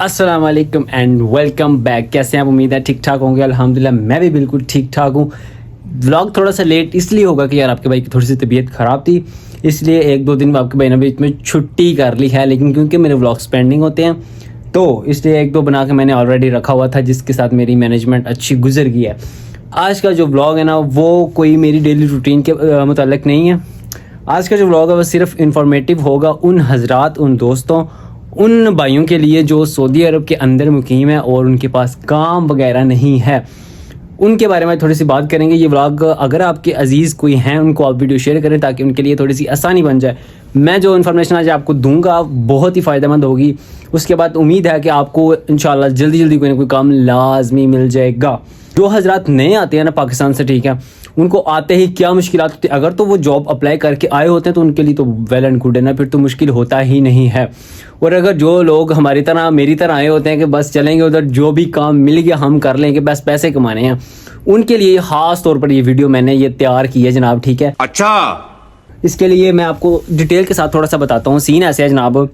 अस्सलाम वालेकुम and welcome back. कैसे हैं आप? उम्मीद है ठीक ठाक होंगे। अल्हम्दुलिल्लाह मैं भी बिल्कुल ठीक ठाक हूँ। व्लॉग थोड़ा सा लेट इसलिए होगा कि यार आपके भाई की थोड़ी सी तबीयत ख़राब थी, इसलिए एक दो दिन में आपके भाई ने बीच में छुट्टी कर ली है। लेकिन क्योंकि मेरे व्लॉग्स पेंडिंग होते हैं तो इसलिए एक दो बना के मैंने ऑलरेडी रखा हुआ था, जिसके साथ मेरी मैनेजमेंट अच्छी गुजर गई है। आज का जो व्लॉग है ना वो कोई मेरी डेली रूटीन के मुताल्लिक नहीं है। आज का जो व्लॉग है वो सिर्फ इंफॉर्मेटिव होगा उन हजरात, उन दोस्तों, उन भाइयों के लिए जो सऊदी अरब के अंदर मुकीम है और उनके पास काम वगैरह नहीं है। उनके बारे में थोड़ी सी बात करेंगे। ये व्लॉग अगर आपके अजीज़ कोई हैं उनको आप वीडियो शेयर करें ताकि उनके लिए थोड़ी सी आसानी बन जाए। मैं जो इन्फॉर्मेशन आज आपको दूंगा बहुत ही फ़ायदेमंद होगी। उसके बाद उम्मीद है कि आपको इंशाल्लाह जल्दी जल्दी कोई ना कोई काम लाजमी मिल जाएगा। जो हजरात नए आते हैं ना पाकिस्तान से, ठीक है, उनको आते ही क्या मुश्किलात होती है। अगर तो वो जॉब अप्लाई करके आए होते हैं तो उनके लिए तो वेल एंड गुड है ना, फिर तो मुश्किल होता ही नहीं है। और अगर जो लोग हमारी तरह मेरी तरह आए होते हैं कि बस चलेंगे उधर, जो भी काम मिल गया हम कर लेंगे, बस पैसे कमाने हैं, उनके लिए ख़ास तौर पर ये वीडियो मैंने ये तैयार की है जनाब। ठीक है, अच्छा, इसके लिए मैं आपको डिटेल के साथ थोड़ा सा बताता हूँ। सीन ऐसे है जनाब,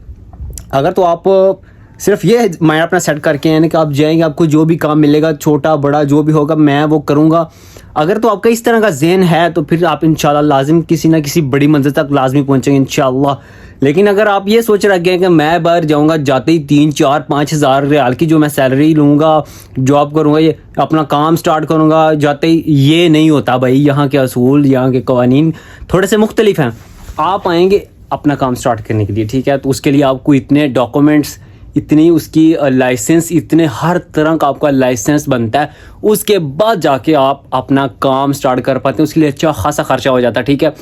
अगर तो आप सिर्फ ये माइंड अपना सेट करके यानी कि आप जाएंगे, आपको जो भी काम मिलेगा छोटा बड़ा जो भी होगा मैं वो करूँगा, अगर तो आपका इस तरह का ज़हन है तो फिर आप इंशाल्लाह लाजिम किसी ना किसी बड़ी मंजिल तक लाजमी पहुँचेंगे इंशाल्लाह। लेकिन अगर आप ये सोच रखे हैं कि मैं बाहर जाऊँगा जाते ही 3-4-5 हज़ार रियाल की जो मैं सैलरी लूँगा, जॉब करूँगा, ये अपना काम स्टार्ट करूँगा जाते ही, ये नहीं होता भाई। यहाँ के असूल, यहाँ के कवानीन थोड़े से मुख्तलिफ हैं। आप आएँगे अपना काम स्टार्ट करने के लिए, ठीक है, तो उसके लिए आपको इतने डॉक्यूमेंट्स, इतनी उसकी लाइसेंस, इतने हर तरह का आपका लाइसेंस बनता है, उसके बाद जाके आप अपना काम स्टार्ट कर पाते हैं। उसके लिए अच्छा खासा खर्चा हो जाता है। ठीक है,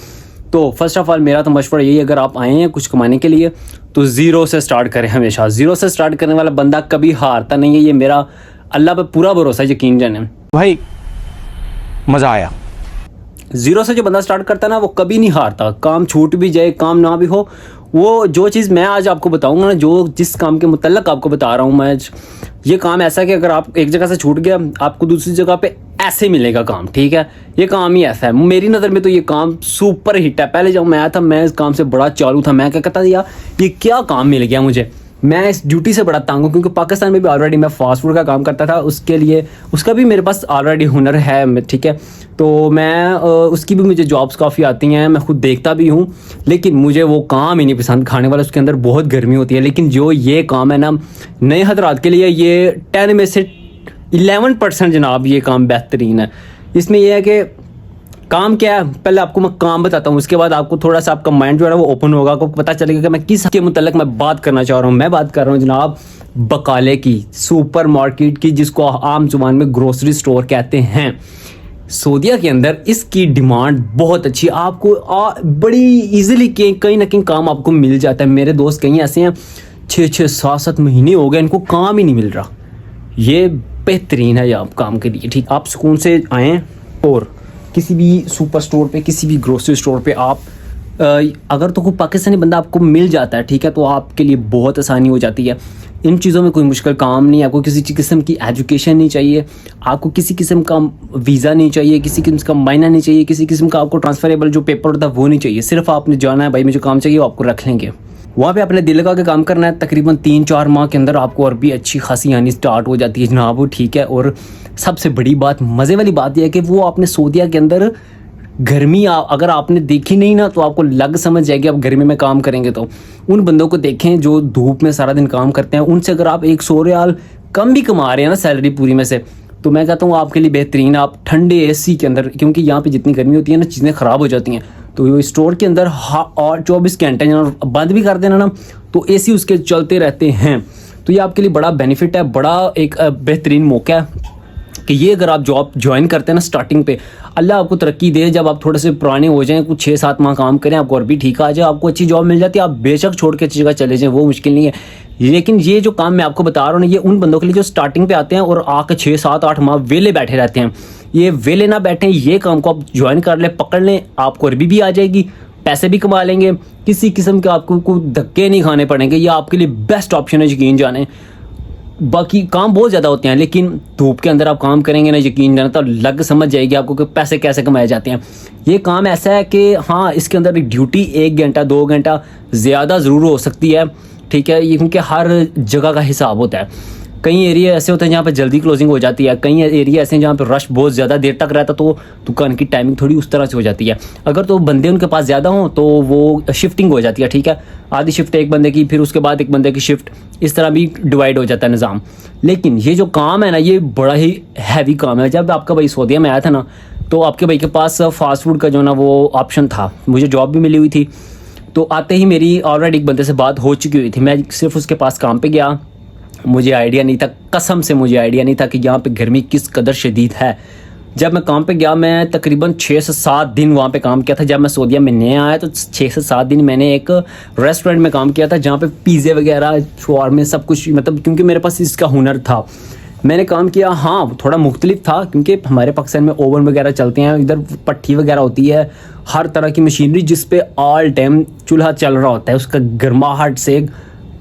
तो फर्स्ट ऑफ ऑल मेरा तो मशवरा यही, अगर आप आए हैं कुछ कमाने के लिए तो ज़ीरो से स्टार्ट करें। हमेशा ज़ीरो से स्टार्ट करने वाला बंदा कभी हारता नहीं है। ये मेरा अल्लाह पर पूरा भरोसा है, यकीन जाने भाई मज़ा आया। ज़ीरो से जो बंदा स्टार्ट करता है ना वो कभी नहीं हारता। काम छूट भी जाए, काम ना भी हो, वो जो चीज़ मैं आज आपको बताऊंगा ना, जो जिस काम के मुतल्लक आपको बता रहा हूँ मैं आज, ये काम ऐसा है कि अगर आप एक जगह से छूट गया आपको दूसरी जगह पे ऐसे मिलेगा काम। ठीक है, ये काम ही ऐसा है। मेरी नज़र में तो ये काम सुपर हिट है। पहले जब मैं आया था मैं इस काम से बड़ा चालू था। मैं क्या कहता था यार ये क्या काम मिल गया मुझे, मैं इस ड्यूटी से बड़ा तंग हूँ। क्योंकि पाकिस्तान में भी ऑलरेडी मैं फास्ट फूड का काम करता था, उसके लिए उसका भी मेरे पास ऑलरेडी हुनर है। ठीक है, तो मैं उसकी भी मुझे जॉब्स काफ़ी आती हैं, मैं खुद देखता भी हूँ, लेकिन मुझे वो काम ही नहीं पसंद खाने वाला। उसके अंदर बहुत गर्मी होती है। लेकिन जो ये काम है ना नए हजरात के लिए, ये 10 में से 11% जनाब ये काम बेहतरीन है। इसमें यह है कि काम क्या है, पहले आपको मैं काम बताता हूँ, उसके बाद आपको थोड़ा सा आपका माइंड जो है वो ओपन होगा, आपको पता चलेगा कि मैं किस के मुतल्लिक मैं बात करना चाह रहा हूँ। मैं बात कर रहा हूँ जनाब बकाले की, सुपर मार्केट की, जिसको आम जुबान में ग्रोसरी स्टोर कहते हैं। सऊदीया के अंदर इसकी डिमांड बहुत अच्छी है। आपको बड़ी ईजिली कहीं ना कहीं काम आपको मिल जाता है। मेरे दोस्त कहीं ऐसे हैं 6-6, 7-7 महीने हो गए इनको काम ही नहीं मिल रहा। ये बेहतरीन है आप काम के लिए। ठीक, आप सुकून से आएँ और किसी भी सुपर स्टोर पे, किसी भी ग्रोसरी स्टोर पे आप अगर तो कोई पाकिस्तानी बंदा आपको मिल जाता है, ठीक है, तो आपके लिए बहुत आसानी हो जाती है। इन चीज़ों में कोई मुश्किल काम नहीं है। आपको किसी किस्म की एजुकेशन नहीं चाहिए, आपको किसी किस्म का वीज़ा नहीं चाहिए, किसी किस्म का मायना नहीं चाहिए, किसी किस्म का आपको ट्रांसफरेबल जो पेपर होता है वो नहीं चाहिए। सिर्फ आपने जाना है, भाई मुझे काम चाहिए, वो आपको रख लेंगे। वहाँ पे अपने दिल लगा के काम करना है। तकरीबन 3-4 माह के अंदर आपको और भी अच्छी खासी आनी स्टार्ट हो जाती है जनाब। ठीक है, और सबसे बड़ी बात, मज़े वाली बात यह है कि वो आपने सऊदीया के अंदर गर्मी अगर आपने देखी नहीं ना तो आपको लग समझ जाएगी आप गर्मी में काम करेंगे। तो उन बंदों को देखें जो धूप में सारा दिन काम करते हैं, उनसे अगर आप 100 रियाल कम भी कमा रहे हैं ना सैलरी पूरी में से, तो मैं कहता हूँ आपके लिए बेहतरीन। आप ठंडे एसी के अंदर, क्योंकि यहाँ पे जितनी गर्मी होती है ना चीज़ें ख़राब हो जाती हैं, तो स्टोर के अंदर और 24 घंटे बंद भी कर देना ना तो एसी उसके चलते रहते हैं। तो ये आपके लिए बड़ा बेनिफिट है, बड़ा एक बेहतरीन मौका है कि ये अगर आप जॉब ज्वाइन करते हैं ना स्टार्टिंग पे, अल्लाह आपको तरक्की दे। जब आप थोड़े से पुराने हो जाएं, कुछ 6-7 माह काम करें, आपको और भी ठीक आ जाए, आपको अच्छी जॉब मिल जाती है, आप बेशक छोड़ के अच्छी जगह चले जाएं, वो मुश्किल नहीं है। लेकिन ये जो काम मैं आपको बता रहा हूँ ना, ये उन बंदों के लिए जो स्टार्टिंग पे आते हैं और आके 6-7-8 माह वेले बैठे रहते हैं। ये वेले ना बैठें, ये काम को आप ज्वाइन कर लें, पकड़ लें, आपको अरबी भी आ जाएगी, पैसे भी कमा लेंगे, किसी किस्म के आपको कोई धक्के नहीं खाने पड़ेंगे। ये आपके लिए बेस्ट ऑप्शन है, यकीन जाने। बाकी काम बहुत ज़्यादा होते हैं, लेकिन धूप के अंदर आप काम करेंगे ना, यकीन जाना तो लग समझ जाएगी आपको कि पैसे कैसे कमाए जाते हैं। ये काम ऐसा है कि हाँ, इसके अंदर ड्यूटी 1 घंटा 2 घंटा ज़्यादा ज़रूर हो सकती है, ठीक है, ये क्योंकि हर जगह का हिसाब होता है। कई एरिया ऐसे होते हैं जहाँ पे जल्दी क्लोजिंग हो जाती है, कई एरिया ऐसे हैं जहाँ पे रश बहुत ज़्यादा देर तक रहता, तो दुकान की टाइमिंग थोड़ी उस तरह से हो जाती है। अगर तो बंदे उनके पास ज़्यादा हों तो वो शिफ्टिंग हो जाती है, ठीक है, आधी शिफ्ट एक बंदे की, फिर उसके बाद एक बंदे की शिफ्ट, इस तरह भी डिवाइड हो जाता है निज़ाम। लेकिन ये जो काम है ना, ये बड़ा ही हैवी काम है। जब आपका भाई सऊदीया में आया था ना, तो आपके भाई के पास फास्ट फूड का जो ना वो ऑप्शन था, मुझे जॉब भी मिली हुई थी। तो आते ही मेरी ऑलरेडी एक बंदे से बात हो चुकी हुई थी, मैं सिर्फ उसके पास काम पे गया। मुझे आइडिया नहीं था, कसम से मुझे आइडिया नहीं था कि यहाँ पे गर्मी किस कदर शदीद है। जब मैं काम पे गया, मैं तकरीबन 6 से 7 दिन वहाँ पे काम किया था। जब मैं सऊदीया में नया आया तो 6 से 7 दिन मैंने एक रेस्टोरेंट में काम किया था, जहाँ पे पिज़्ज़े वगैरह शॉर्मे सब कुछ, मतलब क्योंकि मेरे पास इसका हुनर था, मैंने काम किया। हाँ, थोड़ा मुख्तलिफ था क्योंकि हमारे पाकिस्तान में ओवन वगैरह चलते हैं, इधर पट्टी वगैरह होती है, हर तरह की मशीनरी जिस पे ऑल टाइम चूल्हा चल रहा होता है, उसका गर्माहट से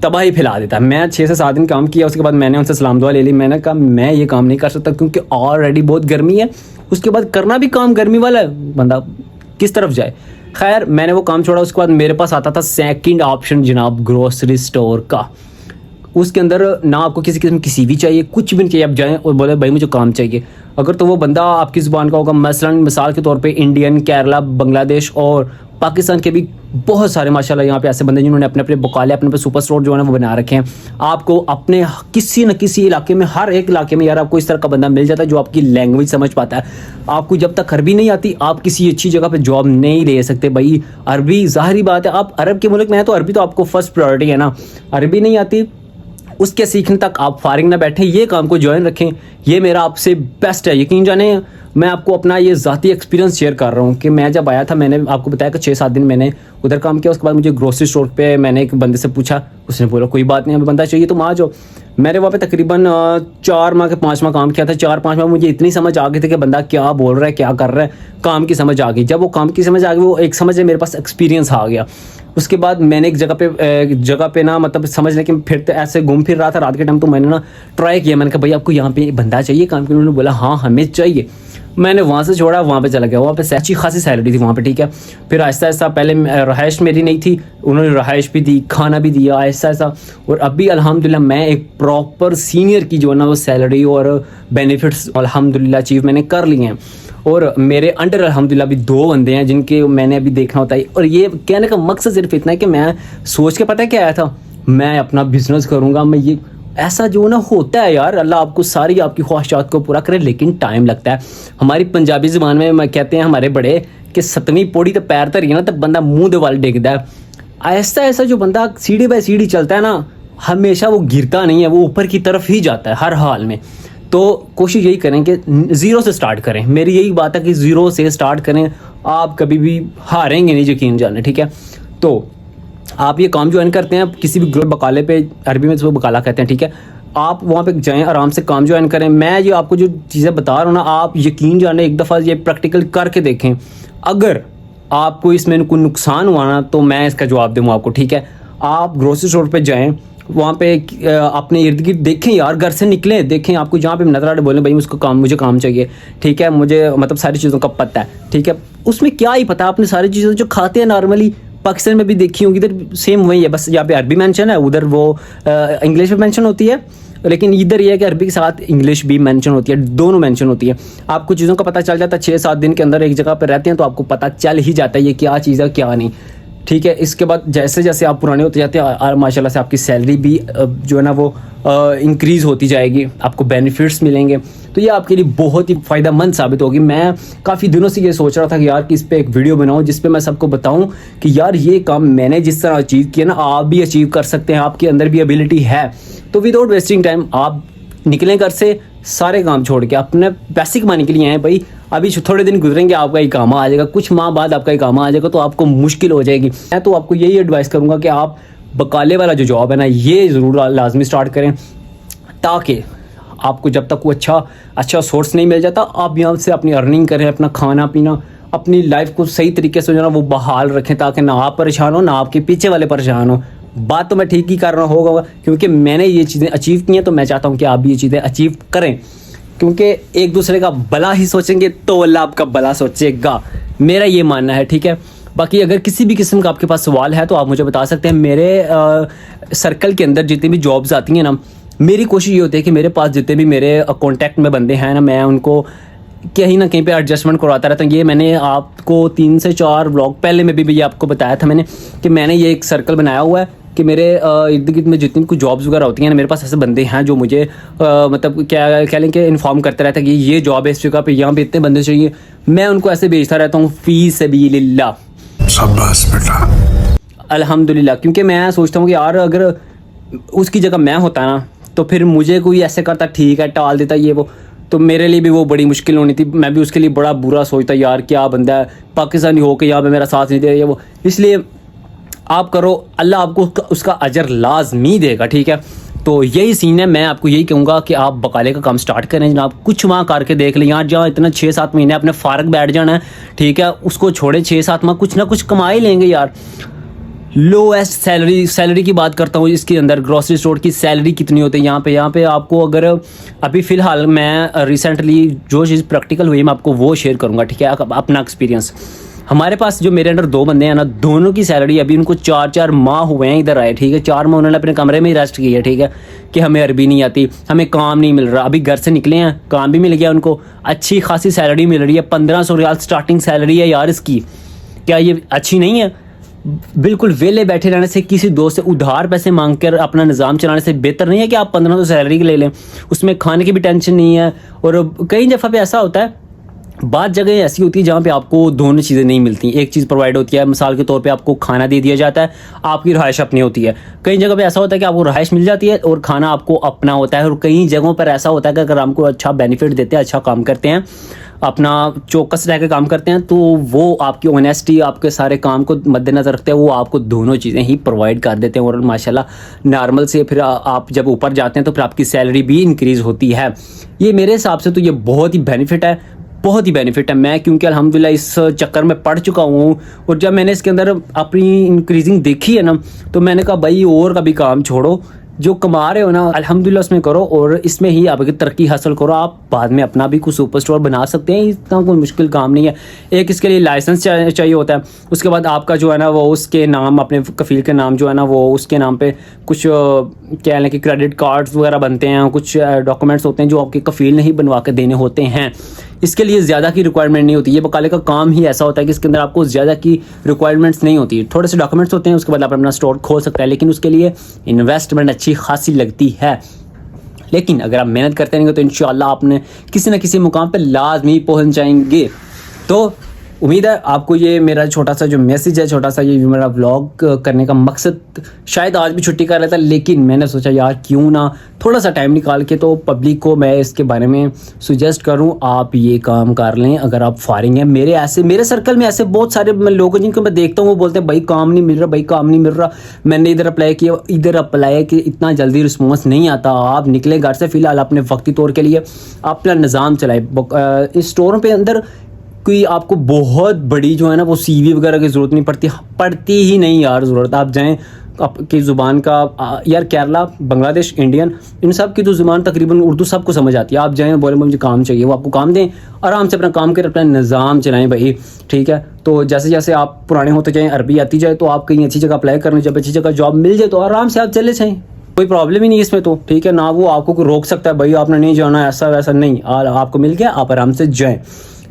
तबाही फैला देता है। मैं 6 से 7 दिन काम किया, उसके बाद मैंने उनसे सलाम दुआ ले ली। मैंने कहा मैं ये काम नहीं कर सकता क्योंकि ऑलरेडी बहुत गर्मी है, उसके बाद करना भी काम गर्मी वाला है, बंदा किस तरफ जाए। खैर, मैंने वो काम छोड़ा। उसके बाद मेरे पास आता था सेकंड ऑप्शन जनाब, ग्रोसरी स्टोर का। उसके अंदर ना आपको किसी किस्म की CV चाहिए, कुछ भी नहीं चाहिए, आप जाएं और बोले भाई मुझे काम चाहिए। अगर तो वो बंदा आपकी ज़ुबान का होगा, मसलन मिसाल के तौर पे इंडियन, केरला, बांग्लादेश और पाकिस्तान के भी बहुत सारे माशाल्लाह यहाँ पे ऐसे बंदे जिन्होंने अपने अपने बकाले, अपने अपने सुपर स्टोर जो है वो बना रखे हैं। आपको अपने किसी न किसी इलाके में, हर एक इलाके में यार आपको इस तरह का बंदा मिल जाता है जो आपकी लैंग्वेज समझ पाता है। आपको जब तक अरबी नहीं आती, आप किसी अच्छी जगह पे जॉब नहीं ले सकते भाई। अरबी ज़ाहिरी बात है, आप अरब के मुल्क में हैं तो अरबी तो आपको फर्स्ट प्रायोरिटी है ना। अरबी नहीं आती, उसके सीखने तक आप फारिग ना बैठें, ये काम को ज्वाइन रखें। ये मेरा आपसे बेस्ट है, यकीन जाने। मैं आपको अपना ये ज़ाती एक्सपीरियंस शेयर कर रहा हूँ कि मैं जब आया था, मैंने आपको बताया कि 6-7 दिन मैंने उधर काम किया। उसके बाद मुझे ग्रोसरी स्टोर पे मैंने एक बंदे से पूछा, उसने बोला कोई बात नहीं, हमें बंदा चाहिए तुम आ जाओ। मैंने वहाँ पे तकरीबन 4 माह के 5 माह काम किया था। 4-5 माह मुझे इतनी समझ आ गई थी कि बंदा क्या बोल रहा है, क्या कर रहा है, काम की समझ आ गई। जब वो काम की समझ आ गई, वो एक समझ है मेरे पास एक्सपीरियंस आ गया। उसके बाद मैंने एक जगह पे ना, मतलब समझ लें कि फिर तो ऐसे घूम फिर रहा था रात के टाइम, तो मैंने ना ट्राई किया। मैंने कहा भाई आपको यहाँ पे बंदा चाहिए काम के? उन्होंने बोला हाँ हमें चाहिए। मैंने वहाँ से छोड़ा, वहाँ पे चला गया। वहाँ पे अच्छी खासी सैलरी थी वहाँ पे, ठीक है। फिर आहिस्ता आहिस्ता, पहले रहाइश मेरी नहीं थी, उन्होंने रहाइश भी दी, खाना भी दिया आहिस्ता आहिस्ता। और अभी अल्हम्दुलिल्लाह मैं एक प्रॉपर सीनियर की जो है ना वो सैलरी और बेनिफिट्स अल्हम्दुलिल्लाह अचीव मैंने कर लिए हैं। और मेरे अंडर अल्हम्दुलिल्लाह अभी 2 बंदे हैं जिनके मैंने अभी देखना होता है। और ये कहने का मकसद सिर्फ इतना है कि मैं सोच के पता है क्या आया था, मैं अपना बिजनेस करूँगा। मैं ये ऐसा जो ना होता है यार, अल्लाह आपको सारी आपकी ख्वाहिशात को पूरा करे, लेकिन टाइम लगता है। हमारी पंजाबी ज़ुबान में मैं कहते हैं हमारे बड़े कि 7वीं पौड़ी तो पैर धरी ना तो बंदा मुँह दे वाल डिगदा है। ऐसा ऐसा जो बंदा सीढ़ी बाय सीढ़ी चलता है ना, हमेशा वो गिरता नहीं है, वो ऊपर की तरफ ही जाता है हर हाल में। तो कोशिश यही करें कि 0 से स्टार्ट करें। मेरी यही बात है कि 0 से स्टार्ट करें, आप कभी भी हारेंगे नहीं, यकीन जाने, ठीक है। तो आप ये काम ज्वाइन करते हैं किसी भी बकाले पे, अरबी में तो बकाला कहते हैं, ठीक है। आप वहाँ पे जाएं, आराम से काम ज्वाइन करें। मैं ये आपको जो चीज़ें बता रहा हूँ ना, आप यकीन जाने एक दफ़ा ये प्रैक्टिकल करके देखें। अगर आपको इसमें कोई नुकसान हुआ ना तो मैं इसका जवाब दूँगा आपको, ठीक है। आप ग्रोसरी स्टोर पे जाएं, वहाँ पे अपने इर्द गिर्द देखें यार, घर से निकलें, देखें आपको जहाँ पे नजर आ रहे, बोलें भाई मुझे काम चाहिए, ठीक है, मुझे मतलब सारी चीज़ों का पता है, ठीक है। उसमें क्या ही पता, आपने सारी चीज़ें जो खाते हैं नॉर्मली पाकिस्तान में भी देखी होंगी, इधर सेम वही है, बस यहाँ पे अरबी मेंशन है, उधर वो इंग्लिश में मेंशन होती है। लेकिन इधर ये है कि अरबी के साथ इंग्लिश भी मेंशन होती है, दोनों मेंशन होती है। आपको चीज़ों का पता चल जाता है, 6-7 दिन के अंदर एक जगह पर रहते हैं तो आपको पता चल ही जाता है ये क्या चीज़ है क्या नहीं, ठीक है। इसके बाद जैसे जैसे आप पुराने होते जाते हैं, माशाल्लाह से आपकी सैलरी भी जो है ना वो इंक्रीज़ होती जाएगी, आपको बेनिफिट्स मिलेंगे। तो ये आपके लिए बहुत ही फ़ायदेमंद साबित होगी। मैं काफ़ी दिनों से ये सोच रहा था कि यार कि इस पर एक वीडियो बनाऊं जिस पे मैं सबको बताऊं कि यार ये काम मैंने जिस तरह अचीव किया ना, आप भी अचीव कर सकते हैं, आपके अंदर भी एबिलिटी है। तो विदाउट वेस्टिंग टाइम आप निकलें घर से, सारे काम छोड़ के अपने पैसे कमाने के लिए आए भाई। अभी थोड़े दिन गुजरेंगे, आपका इकामा आ जाएगा, कुछ माह बाद आपका इकामा आ जाएगा, तो आपको मुश्किल हो जाएगी। मैं तो आपको यही एडवाइस करूँगा कि आप बकाले वाला जो जॉब है ना, ये ज़रूर लाजमी स्टार्ट करें, ताकि आपको जब तक वो अच्छा सोर्स नहीं मिल जाता, आप यहाँ से अपनी अर्निंग करें, अपना खाना पीना, अपनी लाइफ को सही तरीके से जो है ना वो बहाल रखें, ताकि ना आप परेशान हो ना आपके पीछे वाले परेशान हो। बात तो मैं ठीक ही कर रहा होगा, क्योंकि मैंने ये चीज़ें अचीव की हैं, तो मैं चाहता हूँ कि आप भी ये चीज़ें अचीव करें। क्योंकि एक दूसरे का भला ही सोचेंगे तो अल्लाह आपका भला सोचेगा, मेरा ये मानना है, ठीक है। बाकी अगर किसी भी किस्म का आपके पास सवाल है तो आप मुझे बता सकते हैं। मेरे सर्कल के अंदर जितनी भी जॉब्स आती हैं ना, मेरी कोशिश ये होती है कि मेरे पास जितने भी मेरे कॉन्टैक्ट में बंदे हैं ना, मैं उनको कहीं ना कहीं पे एडजस्टमेंट करवाता रहता हूँ। ये मैंने आपको 3 से 4 व्लॉग पहले में भी ये आपको बताया था मैंने कि मैंने ये एक सर्कल बनाया हुआ है कि मेरे इर्द गिर्द में जितनी भी कुछ जॉब्स वगैरह होती हैं ना, मेरे पास ऐसे बंदे हैं जो मुझे मतलब क्या कह लें कि इन्फॉर्म करते रहते हैं कि ये जॉब है इस जगह पे, यहाँ पे इतने बंदे चाहिए। मैं उनको ऐसे भेजता रहता हूँ फी सबीलिल्लाह। शाबाश बेटा। अल्हम्दुलिल्लाह, क्योंकि मैं सोचता हूँ कि यार अगर उसकी जगह मैं होता ना तो फिर मुझे कोई ऐसे करता, ठीक है टाल देता ये वो, तो मेरे लिए भी वो बड़ी मुश्किल होनी थी। मैं भी उसके लिए बड़ा बुरा सोचता, यार क्या बंदा है पाकिस्तानी हो के यहाँ पे मेरा साथ नहीं दे ये वो। इसलिए आप करो, अल्लाह आपको उसका अजर लाजमी देगा, ठीक है। तो यही सीन है, मैं आपको यही कहूँगा कि आप बकाले का काम स्टार्ट करें जनाब। कुछ वहाँ करके देख लें, यहाँ जहाँ इतना 6-7 महीने अपने फारग बैठ जाना है, ठीक है, उसको छोड़े 6-7 माह कुछ ना कुछ कमा ही लेंगे यार। लोएस्ट सैलरी की बात करता हूँ, इसके अंदर ग्रॉसरी स्टोर की सैलरी कितनी होती है यहाँ पे आपको अगर अभी फ़िलहाल मैं रिसेंटली जो चीज़ प्रैक्टिकल हुई मैं आपको वो शेयर करूँगा, ठीक है, अपना एक्सपीरियंस। हमारे पास जो मेरे अंडर 2 बंदे हैं ना, दोनों की सैलरी अभी उनको 4-4 माह हुए हैं इधर आए, ठीक है। 4 माह उन्होंने अपने कमरे में ही रेस्ट की है, ठीक है, कि हमें अरबी नहीं आती, हमें काम नहीं मिल रहा। अभी घर से निकले हैं, काम भी मिल गया उनको, अच्छी खासी सैलरी मिल रही है, 1500 रियाल स्टार्टिंग सैलरी है यार इसकी। क्या ये अच्छी नहीं है? बिल्कुल वेले बैठे रहने से, किसी दोस्त से उधार पैसे मांग कर अपना निज़ाम चलाने से बेहतर नहीं है कि आप 1500 सैलरी ले लें, उसमें खाने की भी टेंशन नहीं है। और कई दफ़ा पे ऐसा होता है, बात जगह ऐसी होती है जहाँ पे आपको दोनों चीज़ें नहीं मिलती। एक चीज़ प्रोवाइड होती है, मिसाल के तौर पे आपको खाना दे दिया जाता है, आपकी रहाइश अपनी होती है। कई जगह पे ऐसा होता है कि आपको रहाइश मिल जाती है और खाना आपको अपना होता है। और कई जगहों पर ऐसा होता है कि अगर आपको अच्छा बेनिफिट देते हैं, अच्छा काम करते हैं, अपना चौकस रह के काम करते हैं, तो वो आपकी ऑनेस्टी, आपके सारे काम को मद्देनज़र रखते हैं, वो आपको दोनों चीज़ें ही प्रोवाइड कर देते हैं। और माशाल्लाह नॉर्मल से फिर आप जब ऊपर जाते हैं तो फिर आपकी सैलरी भी इंक्रीज़ होती है। ये मेरे हिसाब से तो ये बहुत ही बेनिफिट है, बहुत ही बेनिफिट है। मैं क्योंकि अल्हम्दुलिल्लाह इस चक्कर में पड़ चुका हूँ, और जब मैंने इसके अंदर अपनी इंक्रीजिंग देखी है ना, तो मैंने कहा भाई और का भी काम छोड़ो, जो कमा रहे हो ना अल्हम्दुलिल्लाह उसमें करो और इसमें ही आगे तरक्की हासिल करो। आप बाद में अपना भी कुछ सुपर स्टोर बना सकते हैं, इतना कोई मुश्किल काम नहीं है। एक इसके लिए लाइसेंस चाहिए होता है, उसके बाद आपका जो है ना वो उसके नाम, अपने कफ़ील के नाम जो है ना वो उसके नाम पे कुछ क्या है कि क्रेडिट कार्ड्स वगैरह बनते हैं, कुछ डॉक्यूमेंट्स होते हैं जो आपके कफ़ील ने ही बनवा के देने होते हैं। इसके लिए ज़्यादा की रिक्वायरमेंट नहीं होती। ये बकाले का काम ही ऐसा होता है कि इसके अंदर आपको ज़्यादा की रिक्वायरमेंट्स नहीं होती, थोड़े से डॉक्यूमेंट्स होते हैं, उसके बाद आप अपना स्टोर खोल सकते हैं, लेकिन उसके लिए इन्वेस्टमेंट अच्छी खासी लगती है। लेकिन अगर आप मेहनत करते रहेंगे तो इंशाल्लाह आपने किसी न किसी मुकाम पे लाजमी पहुंच जाएंगे। तो उम्मीद है आपको ये मेरा छोटा सा जो मैसेज है, छोटा सा ये मेरा व्लॉग करने का मकसद, शायद आज भी छुट्टी कर लेता, लेकिन मैंने सोचा यार क्यों ना थोड़ा सा टाइम निकाल के तो पब्लिक को मैं इसके बारे में सुजेस्ट करूं, आप ये काम कर लें अगर आप फारिग हैं। मेरे सर्कल में ऐसे बहुत सारे लोग हैं जिनको मैं देखता हूँ, वो बोलते हैं भाई काम नहीं मिल रहा, भाई काम नहीं मिल रहा, मैंने इधर अप्लाई किया, इधर अप्लाई कि इतना जल्दी रिस्पॉन्स नहीं आता। आप निकले घर से फ़िलहाल अपने वक्ती तौर के लिए अपना निज़ाम चलाए। इस स्टोरों पे अंदर कोई आपको बहुत बड़ी जो है ना वो CV वगैरह की ज़रूरत नहीं पड़ती ही नहीं यार। ज़रूरत आप जाएं आपकी ज़ुबान का, यार केरला, बांग्लादेश, इंडियन, इन सब की तो ज़ुबान तकरीबन उर्दू सबको समझ आती है। आप जाएं बोले मुझे काम चाहिए, वो आपको काम दें, आराम से अपना काम करें, अपना निज़ाम चलाएं भाई, ठीक है। तो जैसे जैसे आप पुराने होते जाएँ, अरबी आती जाए, तो आप कहीं अच्छी जगह अप्लाई करने, जब अच्छी जगह जॉब मिल जाए तो आराम से आप चले जाएँ, कोई प्रॉब्लम ही नहीं इसमें तो, ठीक है ना। वो आपको रोक सकता है भाई आपने नहीं जाना, ऐसा वैसा नहीं, आपको मिल गया आप आराम से जाएँ।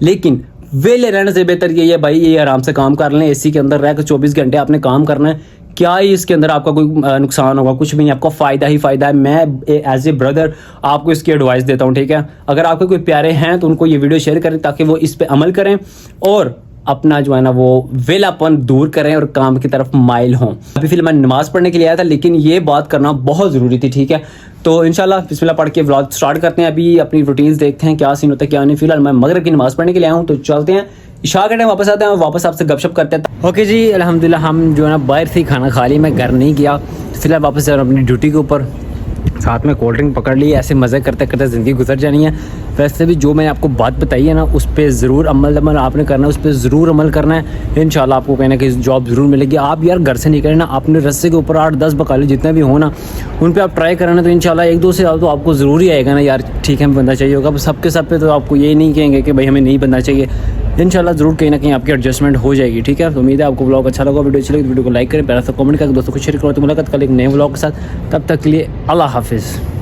लेकिन वेले रहने से बेहतर ये है भाई ये आराम से काम कर लें, एसी के अंदर रह कर 24 घंटे आपने काम करना है। क्या ही इसके अंदर आपका कोई नुकसान होगा? कुछ भी नहीं, आपका फ़ायदा ही फ़ायदा है। मैं एज ए ब्रदर आपको इसकी एडवाइस देता हूँ, ठीक है। अगर आपके कोई प्यारे हैं तो उनको ये वीडियो शेयर करें ताकि वो इस पर अमल करें और अपना जो है ना वो वेलापन दूर करें और काम की तरफ माइल हों। अभी फिलहाल मैं नमाज़ पढ़ने के लिए आया था, लेकिन ये बात करना बहुत ज़रूरी थी, ठीक है। तो इंशाल्लाह बिस्मिल्लाह पढ़ के व्लॉग स्टार्ट करते हैं। अभी अपनी रूटीन्स देखते हैं क्या सीन होता है क्या नहीं। फिलहाल मैं मगरिब की नमाज़ पढ़ने के लिए आया हूँ, तो चलते हैं, इशा के टाइम वापस आते हैं और वापस आपसे गपशप करते हैं। ओके जी, अल्हम्दुलिल्लाह हम जो है ना बाहर से ही खाना खा लिया, मैं घर नहीं किया। फिलहाल वापस जा रहा हूँ अपनी ड्यूटी के ऊपर, साथ में कोल्ड ड्रिंक पकड़ ली, ऐसे मज़े करते करते ज़िंदगी गुजर जानी है। वैसे भी जो मैंने आपको बात बताई है ना उस पर ज़रूर अमल आपने करना है, उस पर ज़रूर अमल करना है। इंशाल्लाह आपको कहीं ना कहीं जॉब ज़रूर मिलेगी। आप यार घर से निकले ना, अपने रस्से के ऊपर 8-10 बकाले जितने भी हो ना उन पर आप ट्राई करना, तो इंशाल्लाह 1-2 से तो आपको ज़रूर ही आएगा ना यार ठीक है हमें बंदा चाहिए होगा। सबके सब पे तो आपको ये नहीं कहेंगे कि भाई हमें नहीं बंदा चाहिए। इंशाल्लाह ज़रूर कहीं ना कहीं आपकी एडजस्टमेंट हो जाएगी। ठीक है, तो उम्मीद है आपको व्लॉग अच्छा लगा। वीडियो अच्छी लगी तो वीडियो को लाइक करें, प्यारा सा कमेंट करके दोस्तों को शेयर करो। तो मुलाकात कल एक नए व्लॉग के साथ, तब तक के लिए अल्लाह हाफिज़।